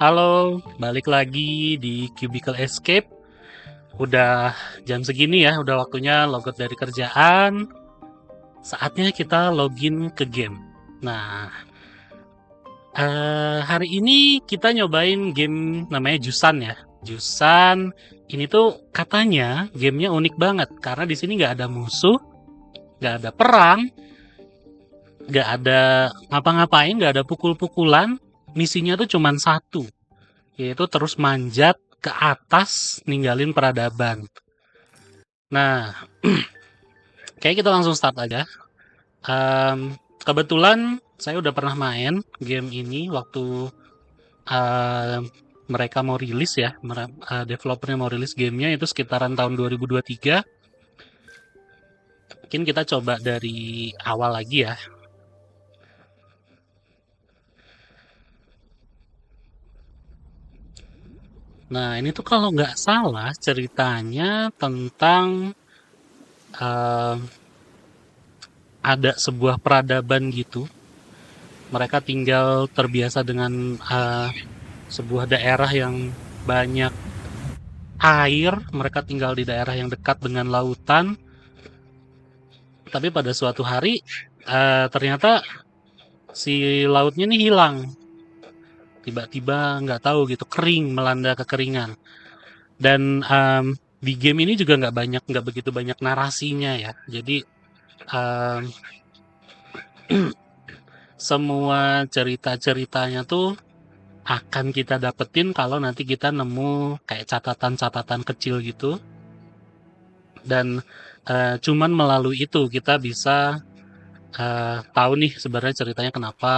Halo, balik lagi di Cubicle Escape. Udah jam segini ya, udah waktunya logout dari kerjaan. Saatnya kita login ke game. Nah, hari ini kita nyobain game namanya Jusan ya. Jusan ini tuh katanya gamenya unik banget karena di sini nggak ada musuh, nggak ada perang, nggak ada ngapa-ngapain, nggak ada pukul-pukulan. Misinya tuh cuman satu, yaitu terus manjat ke atas ninggalin peradaban. Nah, kayak kita langsung start aja. Kebetulan saya udah pernah main game ini waktu em, mereka mau rilis ya, developernya mau rilis gamenya itu sekitaran tahun 2023. Mungkin kita coba dari awal lagi ya. Nah, ini tuh kalau nggak salah ceritanya tentang em, ada sebuah peradaban gitu. Mereka tinggal terbiasa dengan sebuah daerah yang banyak air, mereka tinggal di daerah yang dekat dengan lautan, tapi pada suatu hari ternyata si lautnya ini hilang. Tiba-tiba nggak tahu gitu, kering, melanda kekeringan. Dan di game ini juga nggak begitu banyak narasinya ya. Jadi em, semua cerita-ceritanya tuh akan kita dapetin kalau nanti kita nemu kayak catatan-catatan kecil gitu. Dan cuman melalui itu kita bisa tahu nih sebenarnya ceritanya kenapa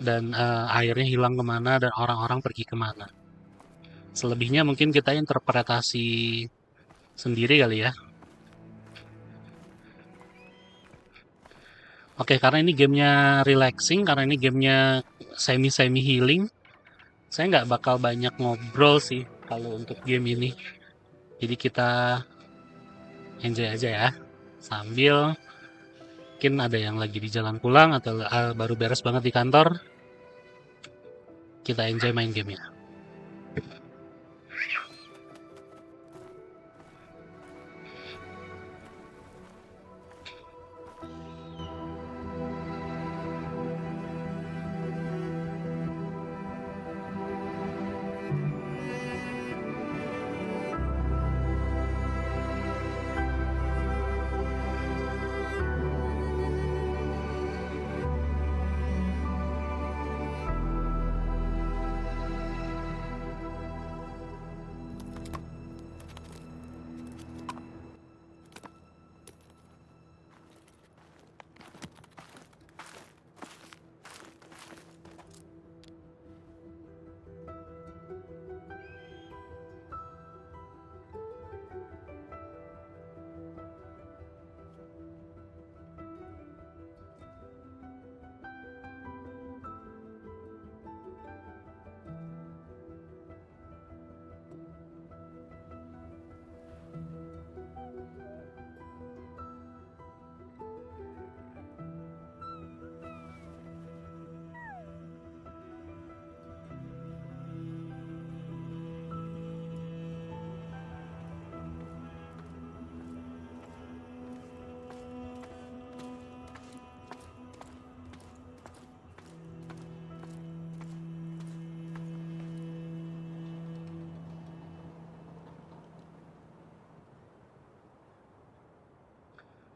dan airnya hilang kemana dan orang-orang pergi kemana. Selebihnya mungkin kita interpretasi sendiri kali ya. Oke, karena ini gamenya relaxing, karena ini gamenya semi-semi healing, saya nggak bakal banyak ngobrol sih kalau untuk game ini. Jadi kita enjoy aja ya. Sambil mungkin ada yang lagi di jalan pulang atau baru beres banget di kantor, kita enjoy main gamenya.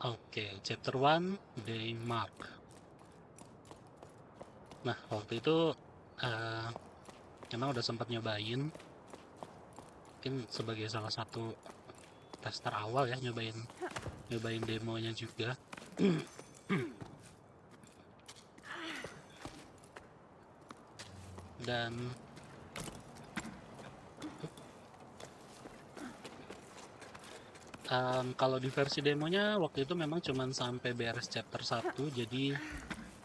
Oke, chapter 1, Day Mark. Nah, waktu itu eh emang udah sempat nyobain, mungkin sebagai salah satu tester awal ya, nyobain nyobain demonya juga. Dan kalau di versi demonya waktu itu memang cuman sampai beres chapter 1, jadi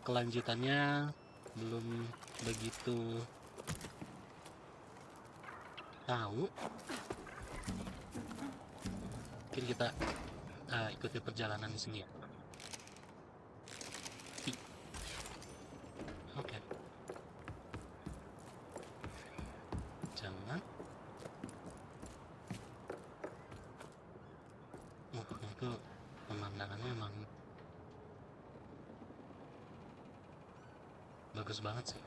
kelanjutannya belum begitu tahu. Mungkin kita ikuti perjalanan di sini ya. Oke. Tendangannya emang bagus banget sih.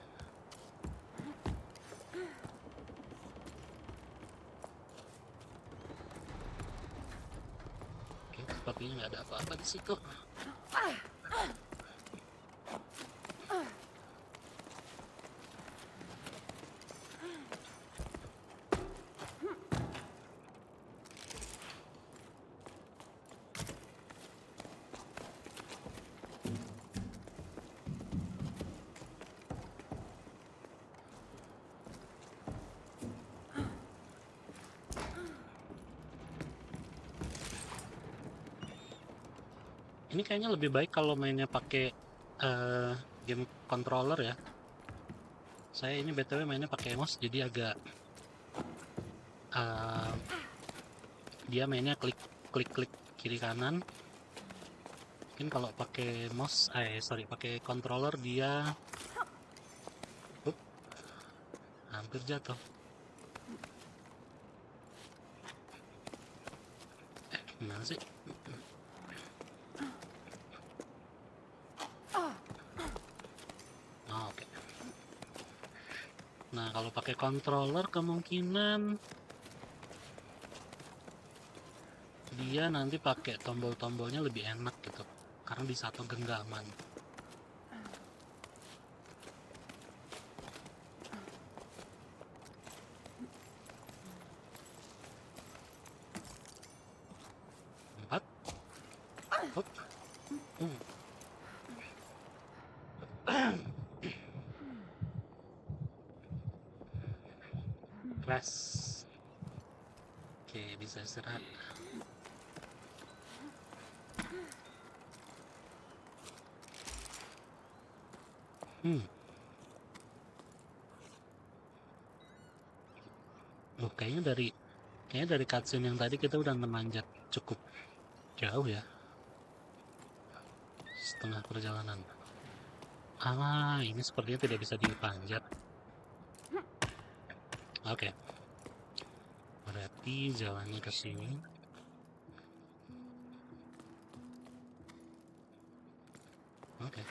Oke, sepertinya nggak ada apa-apa di situ. Ini kayaknya lebih baik kalau mainnya pakai game controller ya. Saya ini btw mainnya pakai mouse, jadi agak eh, dia mainnya klik klik klik kiri kanan. Mungkin kalau pakai mouse, sorry, pakai controller dia, up, hampir jatuh. Gimana sih? Oh, oke. Nah, kalau pakai controller kemungkinan dia nanti pakai tombol-tombolnya lebih enak gitu, karena di satu genggaman. Empat, up, rest. Oke, bisa istirahat. Loh, kayaknya dari cutscene yang tadi kita udah memanjat cukup jauh ya, setengah perjalanan. Ini sepertinya tidak bisa dipanjat. Oke, berarti jalannya ke sini. Oke.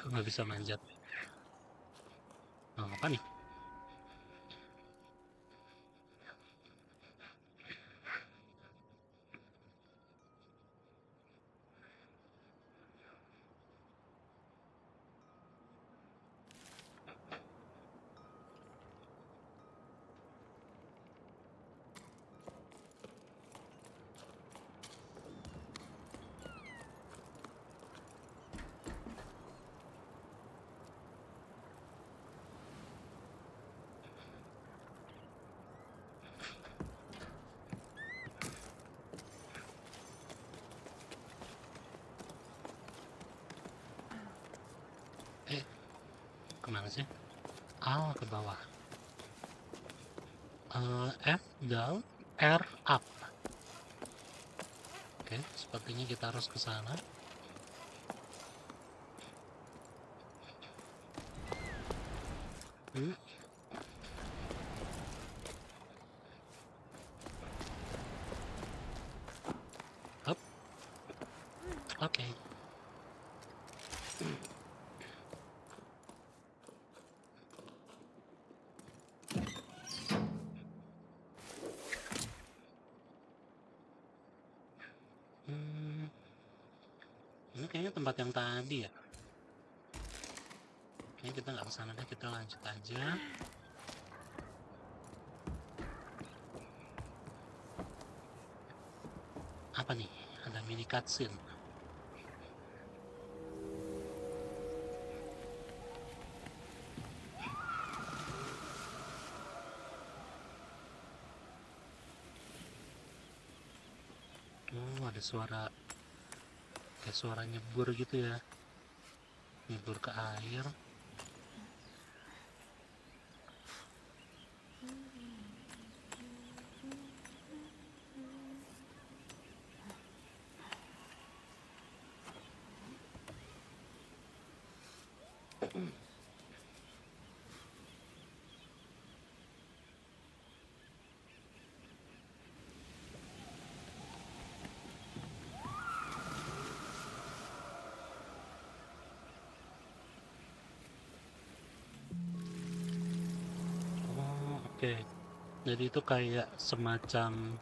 Kok nggak bisa manjat? Oh, apa nih? Kemana sih? Ke bawah. F down, R up. Oke, sepertinya kita harus ke sana. Up. Oke. Ini kayaknya tempat yang tadi ya. Kayaknya kita nggak kesana deh, kita lanjut aja. Apa nih? Ada mini cutscene. Ada suara, kayak suara nyebur gitu ya, nyebur ke air. Oh, oke. Jadi itu kayak semacam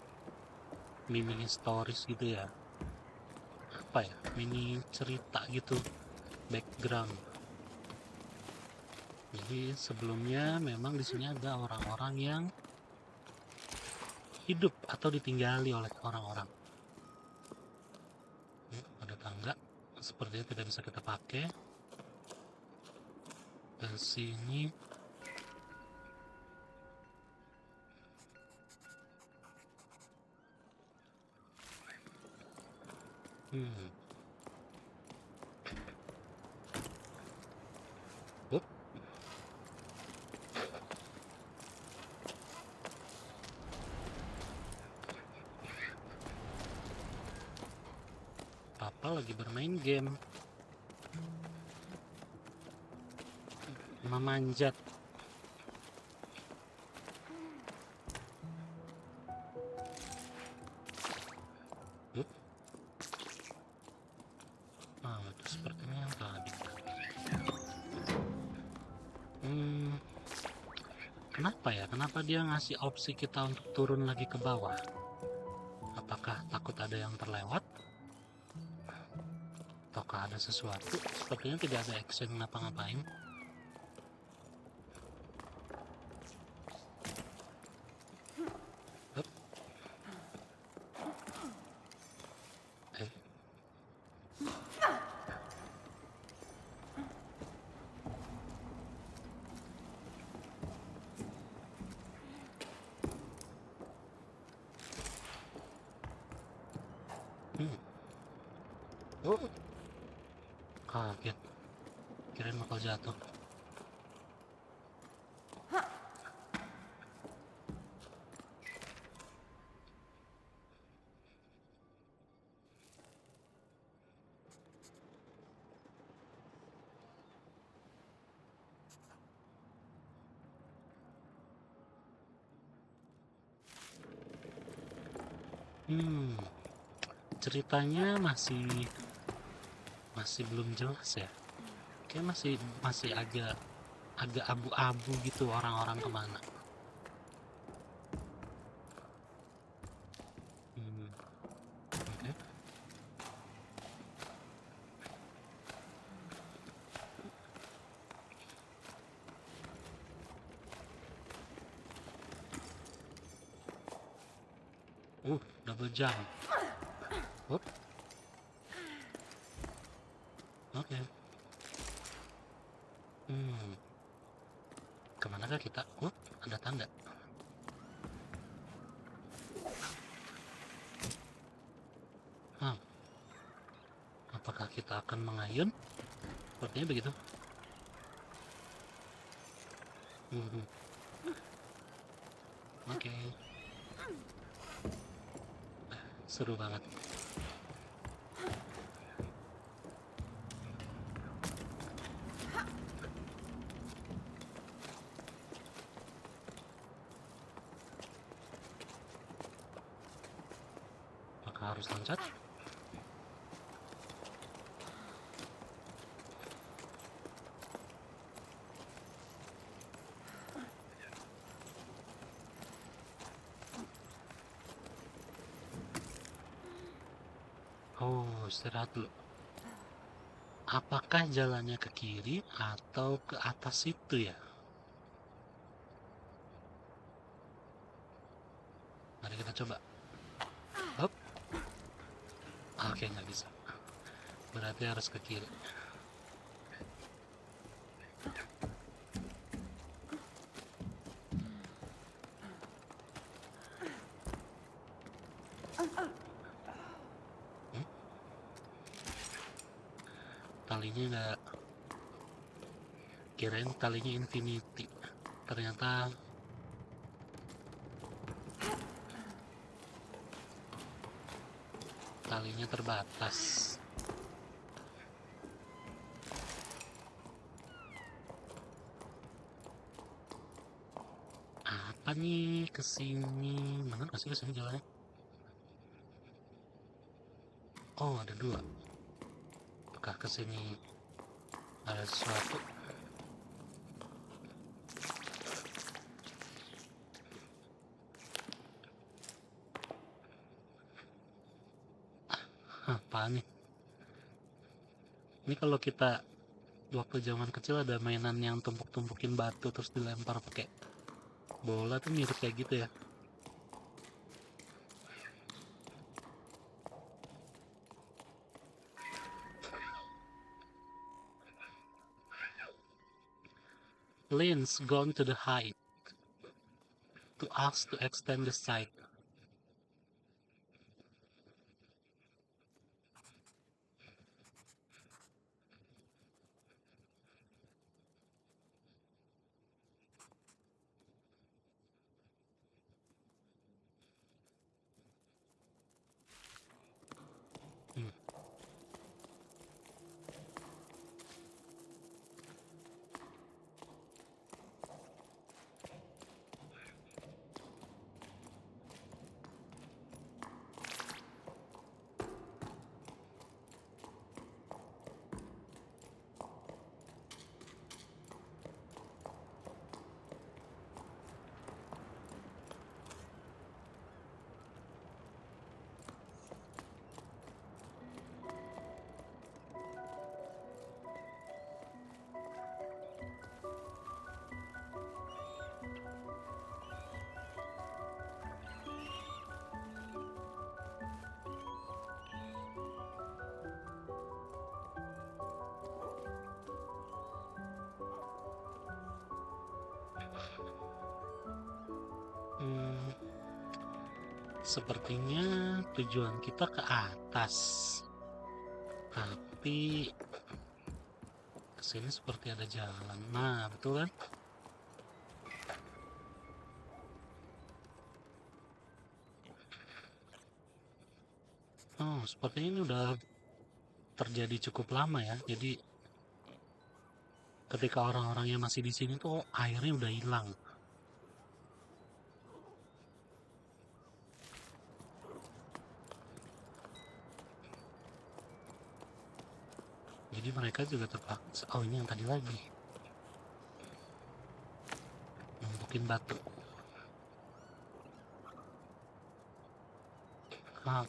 mini stories gitu ya. Apa ya? Mini cerita gitu, background. Jadi sebelumnya memang di sini ada orang-orang yang hidup atau ditinggali oleh orang-orang. Ada tangga, sepertinya tidak bisa kita pakai. Ke sini. Hmm. Up. Papa lagi bermain game. Memanjat. Up. Ah, itu sepertinya yang tadi. Kenapa ya? Kenapa dia ngasih opsi kita untuk turun lagi ke bawah? Apakah takut ada yang terlewat? Ataukah ada sesuatu? Sepertinya tidak ada action ngapa-ngapain. Up. Eh. Oh, kaget. Kirain bakal jatuh. Ceritanya masih belum jelas ya. Kayak masih agak abu-abu gitu orang-orang kemana. Oke. Double jump. Oke. Kemanakah kita? Ada tanda. Apakah kita akan mengayun? Sepertinya begitu. Oke. Seru banget. Apakah harus loncat? Istirahat dulu. Apakah jalannya ke kiri atau ke atas itu ya? Mari kita coba. Hop. Oke, nggak bisa. Berarti harus ke kiri. Talinya nggak, kirain talinya infinity, ternyata talinya terbatas. apa nih kesini? Mana nggak sih kesini jalannya? Oh, ada dua. Apakah kesini ada sesuatu? Hah, apaan nih? Ini kalau kita waktu zaman kecil ada mainan yang tumpuk-tumpukin batu terus dilempar pakai bola tuh mirip kayak gitu ya. Lynn's gone to the height to ask to extend the site. Hmm. Hmm, sepertinya tujuan kita ke atas, tapi kesini seperti ada jalan. Nah, betul kan? Oh, sepertinya ini udah terjadi cukup lama ya. Jadi ketika orang-orang yang masih di sini tuh airnya udah hilang. Jadi mereka juga terpaksa. Oh, ini yang tadi lagi numpukin batu. Ah,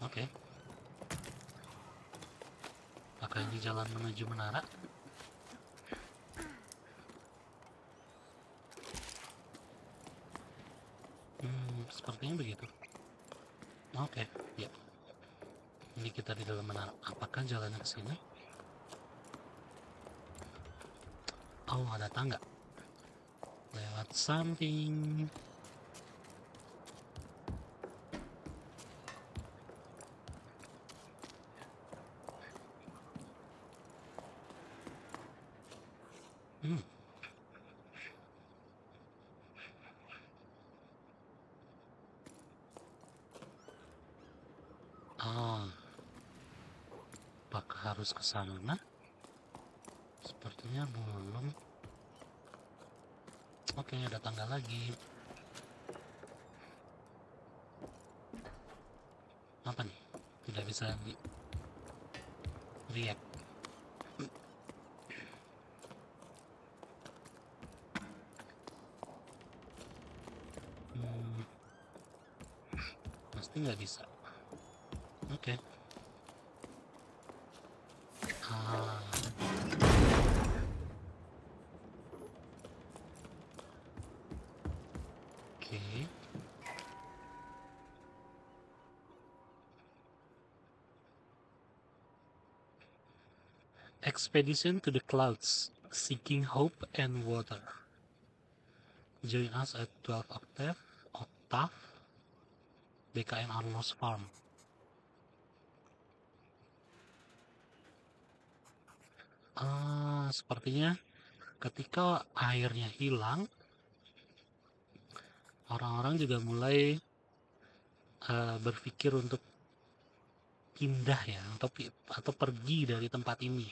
oke. Apakah ini jalan menuju menara? Sepertinya begitu. Oke, ya. Ini kita di dalam menara. Apakah jalannya ke sini? Oh, ada tangga. Lewat samping. Hmm. Ah, apakah harus ke sana? Sepertinya belum. Oke, ada tangga lagi. Apa nih? Tidak bisa di react. Hmm, pasti nggak bisa. Oke. Ah, oke. Expedition to the clouds, seeking hope and water. Join us at 12 Octave, BKM Arlos Farm. Sepertinya ketika airnya hilang, orang-orang juga mulai berpikir untuk pindah ya, atau pergi dari tempat ini.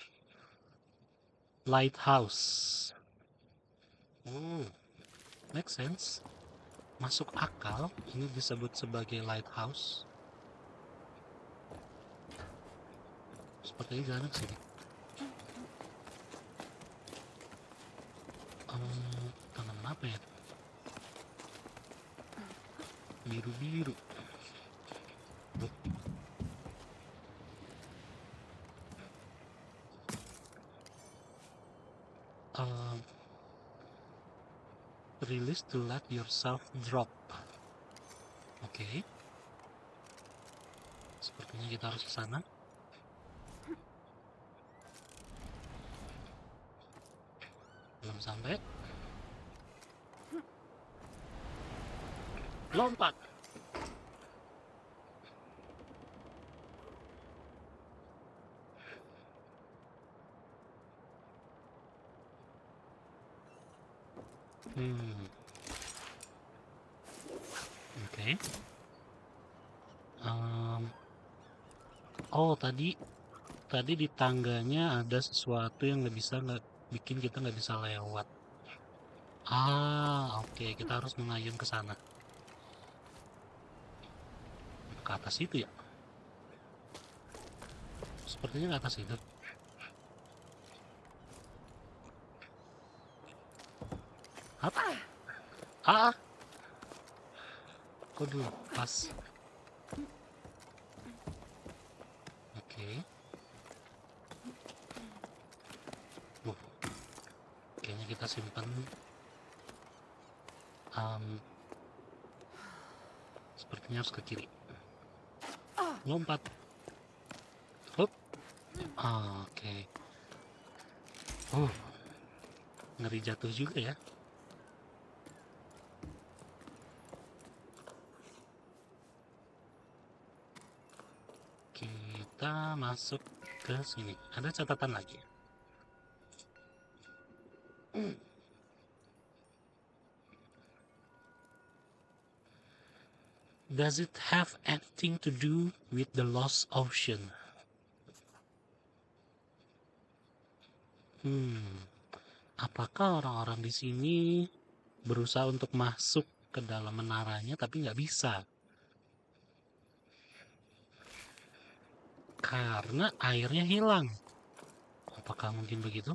Lighthouse. Oh, Make sense, masuk akal. Ini disebut sebagai lighthouse. Sepertinya jalan ke sini. Tanaman apa ya? Biru-biru. Release to let yourself drop. Oke. Sepertinya kita harus ke sana. Belum sampai. Lompat. Oke. Oh, tadi di tangganya ada sesuatu yang bikin kita nggak bisa lewat. Oke, kita harus mengayun ke sana. Ke atas itu ya? Sepertinya ke atas itu. Apa? Kok dulu pas? Oke. Kayaknya kita simpan. Sepertinya harus ke kiri. Lompat. Hop. Oke. Ngeri jatuh juga ya. Kita masuk ke sini. Ada catatan lagi. Does it have anything to do with the lost ocean? Apakah orang-orang di sini berusaha untuk masuk ke dalam menaranya tapi nggak bisa? Karena airnya hilang. Apakah mungkin begitu?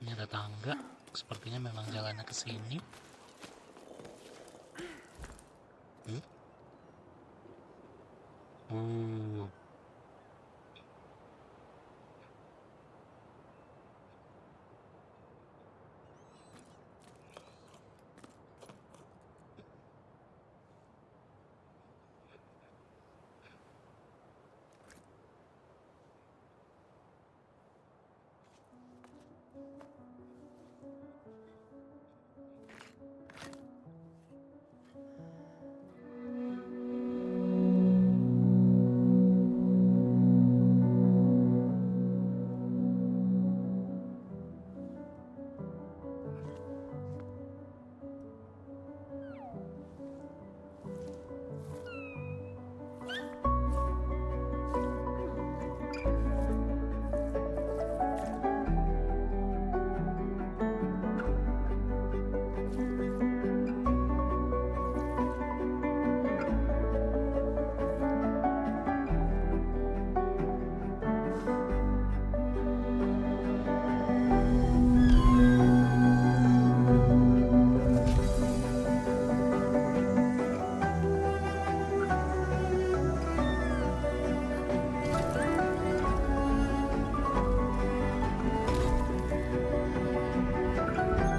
Ini ada tangga. Sepertinya memang jalannya ke sini.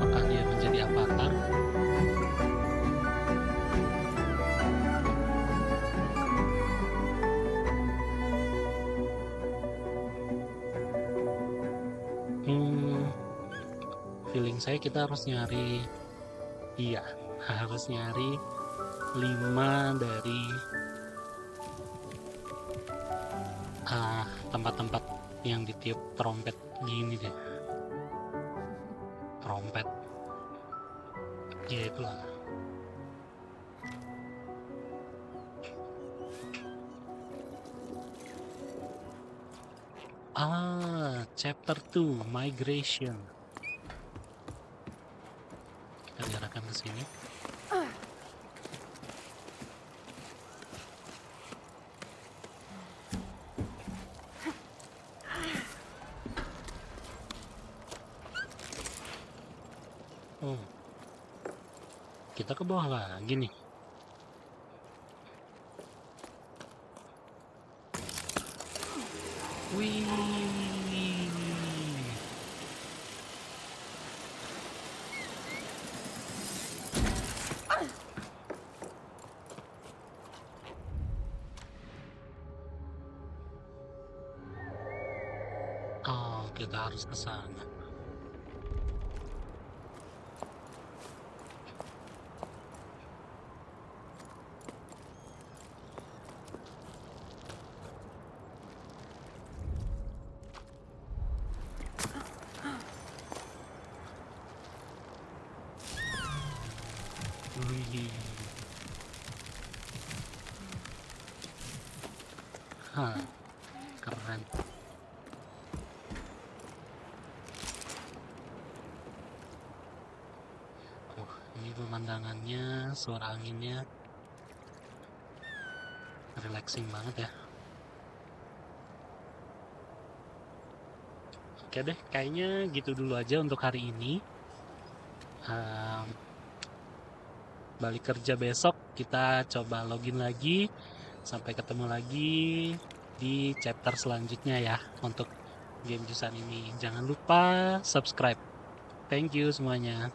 Apakah dia menjadi avatar? Feeling saya kita harus nyari. Iya, harus nyari 5 dari tempat-tempat yang ditiup trompet gini deh. Trompet. Ya itulah. Chapter 2 Migration. Kita diarahkan ke sini. Oh, kita ke bawah lagi nih. Wih. Oh, kita harus ke sana. Wih. Keren. Ini pemandangannya, suara anginnya relaxing banget ya. Oke deh, kayaknya gitu dulu aja untuk hari ini. Balik kerja besok, kita coba login lagi. Sampai ketemu lagi di chapter selanjutnya ya untuk game Jusan ini. Jangan lupa subscribe. Thank you semuanya.